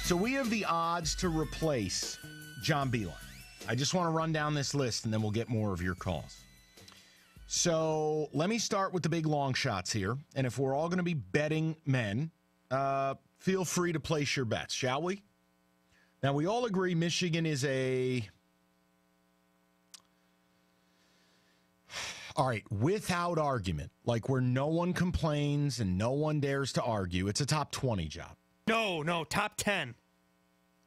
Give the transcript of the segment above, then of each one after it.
So we have the odds to replace John Beeline. I just want to run down this list, and then we'll get more of your calls. So let me start with the big long shots here. And if we're all going to be betting men, feel free to place your bets, shall we? Now, we all agree Michigan is all right, without argument, like where no one complains and no one dares to argue, it's a top 20 job. No, top 10.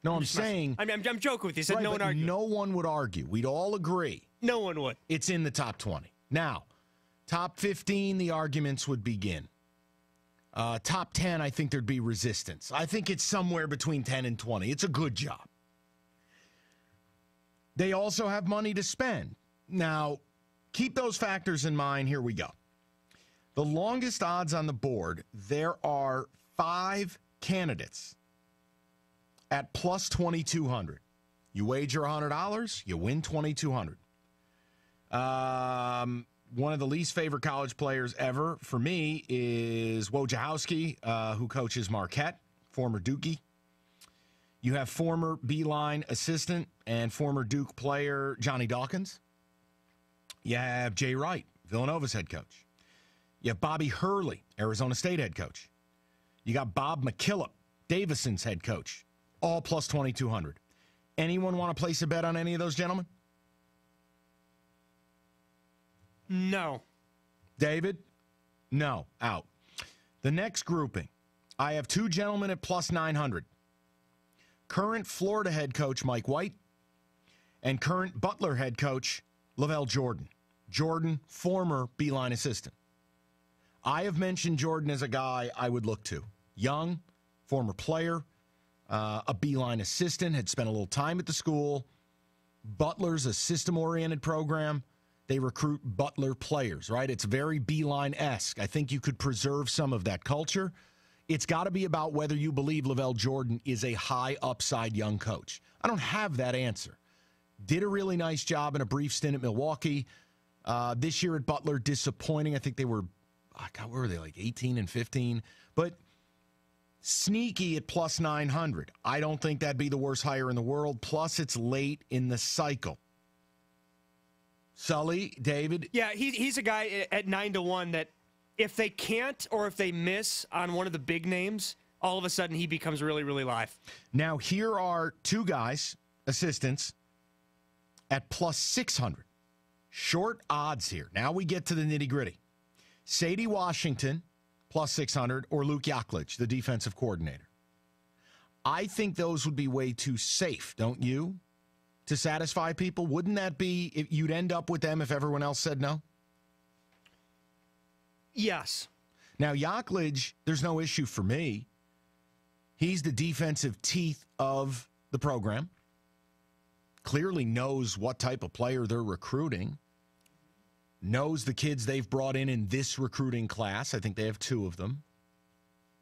No, I'm saying... I'm joking with you. You said right, no one argued. No one would argue. We'd all agree. No one would. It's in the top 20. Now, top 15, the arguments would begin. Top 10, I think there'd be resistance. I think it's somewhere between 10 and 20. It's a good job. They also have money to spend. Now, keep those factors in mind. Here we go. The longest odds on the board, there are 5 candidates at plus 2,200. You wager $100, you win $2,200. One of the least favorite college players ever for me is Wojciechowski, who coaches Marquette, former Dookie. You have former Beeline assistant and former Duke player Johnny Dawkins. You have Jay Wright, Villanova's head coach. You have Bobby Hurley, Arizona State head coach. You got Bob McKillop, Davison's head coach, all plus 2,200. Anyone want to place a bet on any of those gentlemen? No. David? No. Out. The next grouping, I have 2 gentlemen at plus 900. Current Florida head coach Mike White and current Butler head coach Lavelle Jordan. Jordan, former Beeline assistant. I have mentioned Jordan as a guy I would look to. Young, former player, a Beeline assistant, had spent a little time at the school. Butler's a system-oriented program. They recruit Butler players, right? It's very Beeline-esque. I think you could preserve some of that culture. It's got to be about whether you believe Lavelle Jordan is a high-upside young coach. I don't have that answer. Did a really nice job in a brief stint at Milwaukee. This year at Butler, disappointing. I think they were, where were they, like 18 and 15? But sneaky at plus 900. I don't think that'd be the worst hire in the world. Plus, it's late in the cycle. Sully, David? Yeah, he's a guy at 9-1 that if they can't or if they miss on one of the big names, all of a sudden he becomes really, really live. Now, here are 2 guys, assistants, at plus 600. Short odds here. Now we get to the nitty-gritty. Sadie Washington, plus 600, or Luke Yaklich, the defensive coordinator. I think those would be way too safe, don't you, to satisfy people? Wouldn't that be, if you'd end up with them if everyone else said no? Yes. Now, Yaklich, there's no issue for me. He's the defensive teeth of the program. Clearly knows what type of player they're recruiting. Knows the kids they've brought in this recruiting class. I think they have 2 of them.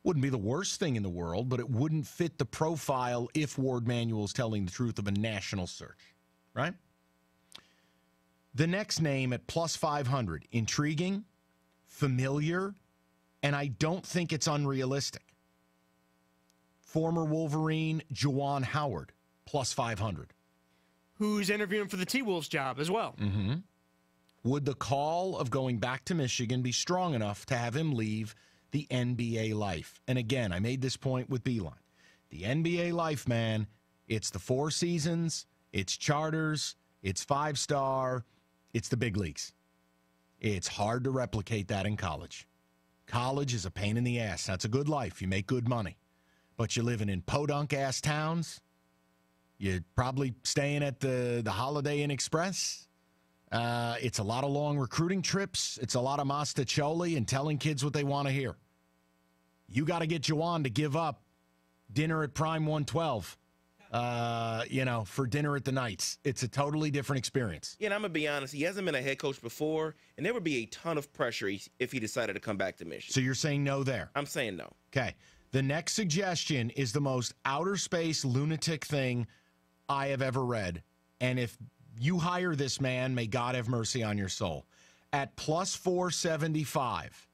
Wouldn't be the worst thing in the world, but it wouldn't fit the profile if Ward Manuel's telling the truth of a national search, right? The next name at plus 500, intriguing, familiar, and I don't think it's unrealistic. Former Wolverine Juwan Howard, plus 500. Who's interviewing for the T-Wolves job as well. Mm-hmm. Would the call of going back to Michigan be strong enough to have him leave the NBA life? And again, I made this point with Beeline. The NBA life, man, it's the 4 seasons, it's charters, it's 5-star, it's the big leagues. It's hard to replicate that in college. College is a pain in the ass. That's a good life. You make good money. But you're living in podunk-ass towns. You're probably staying at the Holiday Inn Express. It's a lot of long recruiting trips. It's a lot of mastacholi and telling kids what they want to hear. You got to get Juwan to give up dinner at Prime 112, for dinner at the Knights. It's a totally different experience. Yeah, and I'm going to be honest. He hasn't been a head coach before, and there would be a ton of pressure if he decided to come back to Michigan. So you're saying no there? I'm saying no. Okay. The next suggestion is the most outer space lunatic thing I have ever read. And if you hire this man, may God have mercy on your soul. At plus 475,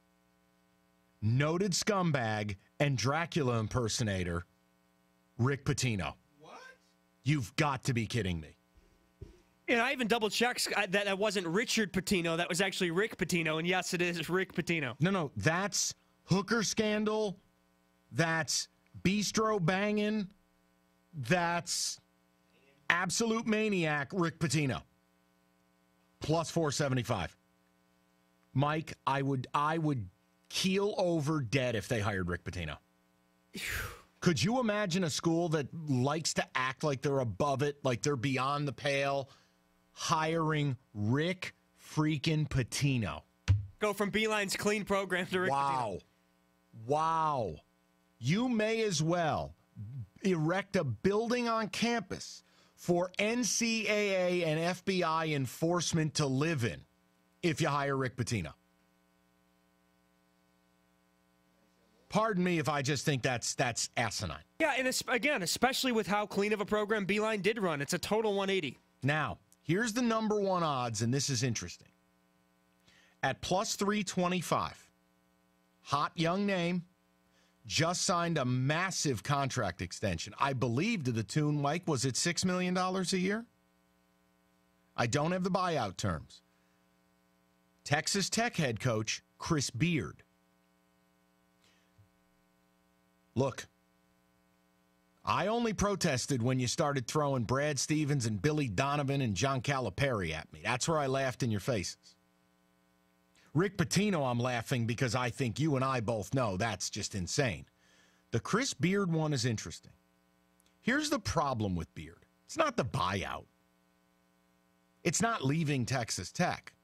noted scumbag and Dracula impersonator, Rick Pitino. What? You've got to be kidding me. And I even double-checked that wasn't Richard Pitino. That was actually Rick Pitino. And yes, it is Rick Pitino. No, that's hooker scandal. That's bistro banging. That's absolute maniac Rick Pitino. Plus 475. Mike, I would keel over dead if they hired Rick Pitino. Could you imagine a school that likes to act like they're above it, like they're beyond the pale, hiring Rick freaking Pitino? Go from Beeline's clean program to Rick Pitino. Wow. You may as well erect a building on campus for NCAA and FBI enforcement to live in if you hire Rick Pitino. Pardon me if I just think that's asinine. Yeah, and again, especially with how clean of a program Beeline did run. It's a total 180. Now, here's the number one odds, and this is interesting. At plus 325, hot young name, just signed a massive contract extension. I believe to the tune, Mike, was it $6 million a year? I don't have the buyout terms. Texas Tech head coach Chris Beard. Look, I only protested when you started throwing Brad Stevens and Billy Donovan and John Calipari at me. That's where I laughed in your faces. Rick Pitino, I'm laughing because I think you and I both know that's just insane. The Chris Beard one is interesting. Here's the problem with Beard. It's not the buyout. It's not leaving Texas Tech.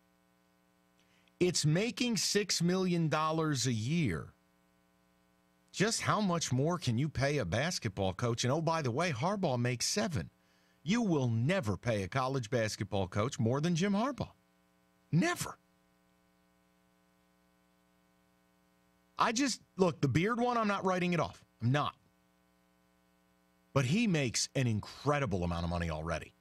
It's making $6 million a year. Just how much more can you pay a basketball coach? And oh, by the way, Harbaugh makes $7 million. You will never pay a college basketball coach more than Jim Harbaugh. Never. Look, the Beard one, I'm not writing it off. I'm not. But he makes an incredible amount of money already.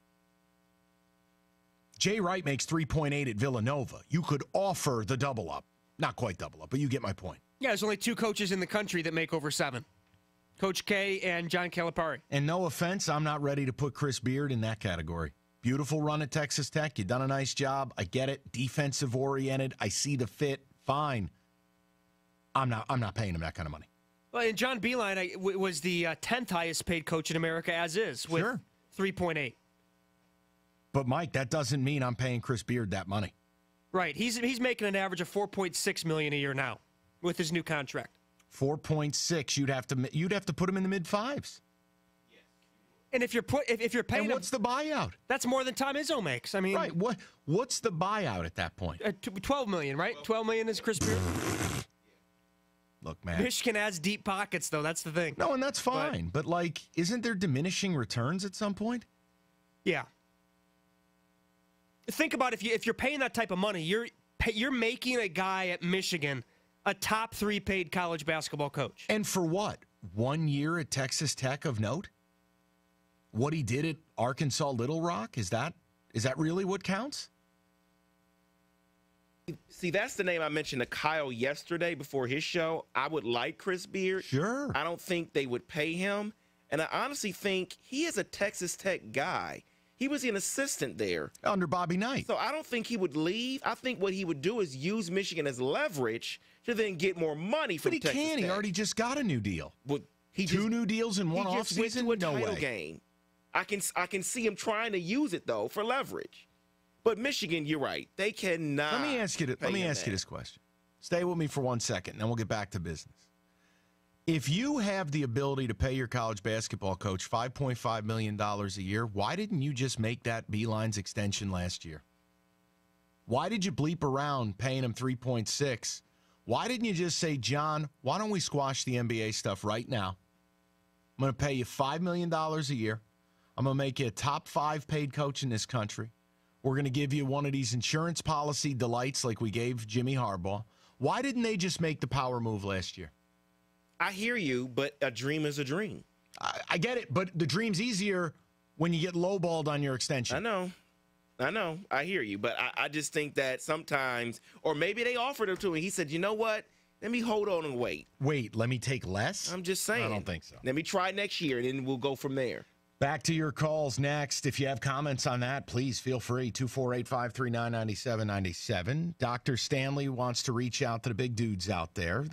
Jay Wright makes 3.8 at Villanova. You could offer the double up. Not quite double up, but you get my point. Yeah, there's only two coaches in the country that make over 7. Coach K and John Calipari. And no offense, I'm not ready to put Chris Beard in that category. Beautiful run at Texas Tech. You've done a nice job. I get it. Defensive oriented. I see the fit. Fine. I'm not paying him that kind of money. Well, and John Beeline was the 10th highest paid coach in America as is with 3.8. But Mike, that doesn't mean I'm paying Chris Beard that money. Right. He's making an average of $4.6 million a year now with his new contract. 4.6. You'd have to put him in the mid fives. And if you're paying and what's him, the buyout? That's more than Tom Izzo makes. I mean, right. What's the buyout at that point? $12 million, right? $12 million is Chris Beard. Look, man. Michigan has deep pockets, though. That's the thing. No, and that's fine. But like, isn't there diminishing returns at some point? Yeah. Think about if you're paying that type of money, you're making a guy at Michigan a top 3 paid college basketball coach. And for what? 1 year at Texas Tech of note? What he did at Arkansas Little Rock? Is that really what counts? See, that's the name I mentioned to Kyle yesterday before his show. I would like Chris Beard. Sure. I don't think they would pay him. And I honestly think he is a Texas Tech guy. He was an assistant there. Under Bobby Knight. So I don't think he would leave. I think what he would do is use Michigan as leverage to then get more money from Texas Tech. But he can. He already just got a new deal. Well, Two new deals in one offseason? He just went to a title way. game. I can see him trying to use it, though, for leverage. But Michigan, you're right. They cannot. Let me ask you this question. Stay with me for 1 second, and then we'll get back to business. If you have the ability to pay your college basketball coach $5.5 million a year, why didn't you just make that Beeline's extension last year? Why did you bleep around paying him 3.6? Why didn't you just say, John, why don't we squash the NBA stuff right now? I'm going to pay you $5 million a year. I'm going to make you a top 5 paid coach in this country. We're going to give you one of these insurance policy delights like we gave Jimmy Harbaugh. Why didn't they just make the power move last year? I hear you, but a dream is a dream. I get it, but the dream's easier when you get lowballed on your extension. I know. I hear you, but I just think that sometimes, or maybe they offered him to him. He said, you know what? Let me hold on and wait. Wait, let me take less? I'm just saying. I don't think so. Let me try next year, and then we'll go from there. Back to your calls next. If you have comments on that, please feel free. 248-539-9797. Dr. Stanley wants to reach out to the big dudes out there.